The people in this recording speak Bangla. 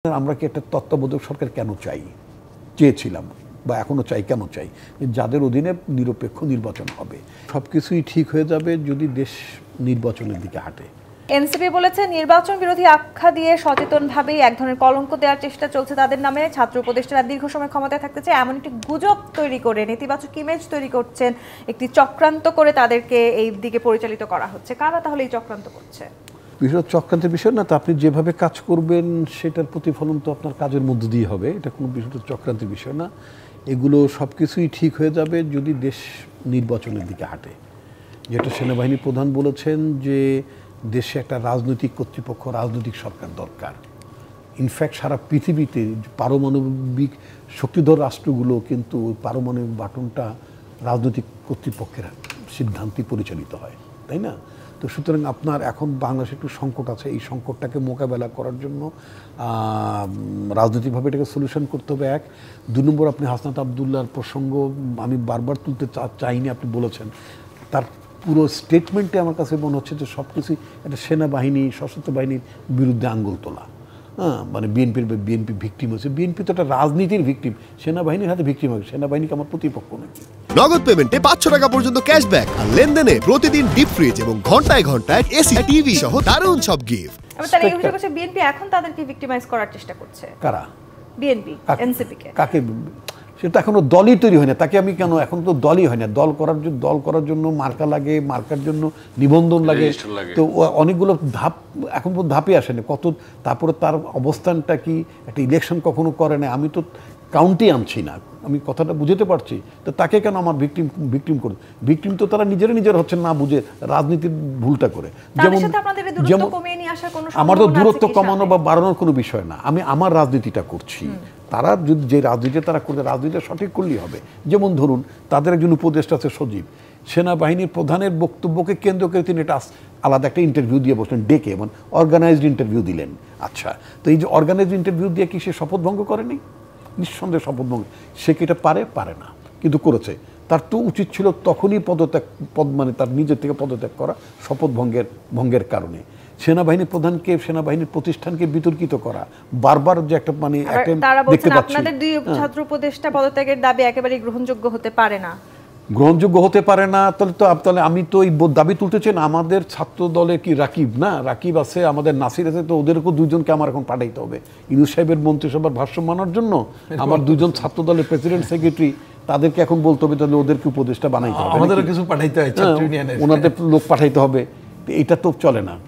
আমরা কি একটা তত্ত্বাবধায়ক সরকার কেন চাই, চেয়েছিলাম বা এখনো চাই, কেন চাই? যাদের অধীনে নিরপেক্ষ নির্বাচন হবে। সবকিছুই ঠিক হয়ে যাবে যদি দেশ নির্বাচনের দিকে হাঁটে। এনসিপি বলেছে নির্বাচন বিরোধী আখ্যা দিয়ে সচেতনভাবেই এক ধরনের কলঙ্ক দেওয়ার চেষ্টা চলছে তাদের নামে। ছাত্র উপদেষ্টারা দীর্ঘ সময় ক্ষমতায় থাকতে চায় এমন একটি গুজব তৈরি করে নেতিবাচক ইমেজ তৈরি করছেন, একটি চক্রান্ত করে তাদেরকে এই দিকে পরিচালিত করা হচ্ছে। কারা তাহলে এই চক্রান্ত করছে? বিষয় চক্রান্তের বিষয় না, তো আপনি যেভাবে কাজ করবেন সেটার প্রতিফলন তো আপনার কাজের মধ্য দিয়ে হবে। এটা কোনো বিষয়টা চক্রান্তের বিষয় না। এগুলো সব কিছুই ঠিক হয়ে যাবে যদি দেশ নির্বাচনের দিকে হাঁটে। যেটা সেনাবাহিনী প্রধান বলেছেন যে দেশে একটা রাজনৈতিক কর্তৃপক্ষ, রাজনৈতিক সরকার দরকার। ইনফ্যাক্ট সারা পৃথিবীতে পারমাণবিক শক্তিধর রাষ্ট্রগুলো কিন্তু পারমাণবিক বাটনটা রাজনৈতিক কর্তৃপক্ষের সিদ্ধান্তে পরিচালিত হয়, তাই না? তো সুতরাং আপনার এখন বাংলাদেশে একটু সংকট আছে, এই সংকটটাকে মোকাবেলা করার জন্য রাজনৈতিকভাবে এটাকে সলিউশন করতে হবে। এক, ২ নম্বর, আপনি হাসনাত আবদুল্লাহর প্রসঙ্গ আমি বারবার তুলতে চাইনি, আপনি বলেছেন। তার পুরো স্টেটমেন্টে আমার কাছে মনে হচ্ছে যে সব কিছুই একটা সেনাবাহিনী, সশস্ত্র বাহিনীর বিরুদ্ধে আঙ্গুল তোলা। মানে বিএনপি ভিকটিম হয়েছে। বিএনপি তো একটা রাজনীতির ভিকটিম, সেনাবাহিনীর হাতে ভিকটিম হবে। সেনাবাহিনীকে আমার প্রতিপক্ষ নাকি? নগদ পেমেন্টে 500 টাকা পর্যন্ত ক্যাশব্যাক আর লেনদেনে প্রতিদিন ডিপ ফ্রিজ এবং ঘন্টায় ঘন্টায় এসি টিভি সহ দারুণ সব গিফট। তাহলে এই অভিযোগ হচ্ছে বিএনপি এখন তাদেরকে ভিক্টিমাইজ করার চেষ্টা করছে। কারা? বিএনপি, এনসিপি কে। কাকে? সেটা এখনো দলই তৈরি হয় না। তাকে আমি কেন, এখন তো দলই হয় না। দল করার জন্য মার্কা লাগে, মার্কার জন্য নিবন্ধন লাগে, তো অনেকগুলো ধাপ এখন পর্যন্ত ধাপে আসেনি কত। তারপরে তার অবস্থানটা কি, একটা ইলেকশন কখনো করে না। আমি তো কাউন্টই আনছি না, আমি কথাটা বুঝতে পারছি। তো তাকে কেন আমার ভিকটিম করে? ভিকটিম তো তারা নিজেরা হচ্ছে না বুঝে রাজনীতির ভুলটা করে। যেমন আমার তো দূরত্ব কমানো বা বাড়ানোর কোনো বিষয় না, আমি আমার রাজনীতিটা করছি। তারা যদি যে রাজনীতি তারা করতে, রাজনীতিটা সঠিক করলেই হবে। যেমন ধরুন তাদের একজন উপদেষ্টা আছে সজীব, সেনাবাহিনীর প্রধানের বক্তব্যকে কেন্দ্র করে তিনি এটা আলাদা একটা ইন্টারভিউ দিয়ে বসলেন, ডেকে, মানে অর্গানাইজড ইন্টারভিউ দিলেন। আচ্ছা, তো এই যে অর্গানাইজড ইন্টারভিউ দিয়ে কি সে শপথ ভঙ্গ করেনি? নিঃসন্দেহে শপথ ভঙ্গ। সে কি এটা পারে না, কিন্তু করেছে। তার তো উচিত ছিল তখনই মানে তার নিজের থেকে পদত্যাগ করা শপথ ভঙ্গের কারণে। সেনাবাহিনীর প্রধানকে, সেনাবাহিনীর প্রতিষ্ঠানকে বিতর্কিত করা, বারবার যে একটা মানে দেখতে পাচ্ছি। আপনাদের দুই ছাত্র উপদেষ্টা পদত্যাগের দাবি একেবারেই গ্রহণযোগ্য হতে পারে না। গ্রহণযোগ্য হতে পারে না, তাহলে আমি তো এই দাবি তুলতে চাই না। আমাদের ছাত্র দলে কি রাকিব আছে, আমাদের নাসির আছে, তো ওদেরকেও দুইজনকে আমার এখন পাঠাইতে হবে ইউনূস সাহেবের মন্ত্রিসভার ভাষ্য মানার জন্য। আমার দুজন ছাত্র দলের প্রেসিডেন্ট, সেক্রেটারি, তাদেরকে এখন বলতে হবে তাহলে ওদেরকে উপদেষ্টা বানাইতে হবে, আমাদের কিছু পাঠাইতে হয়, ওনাদের লোক পাঠাইতে হবে। এটা তো চলে না।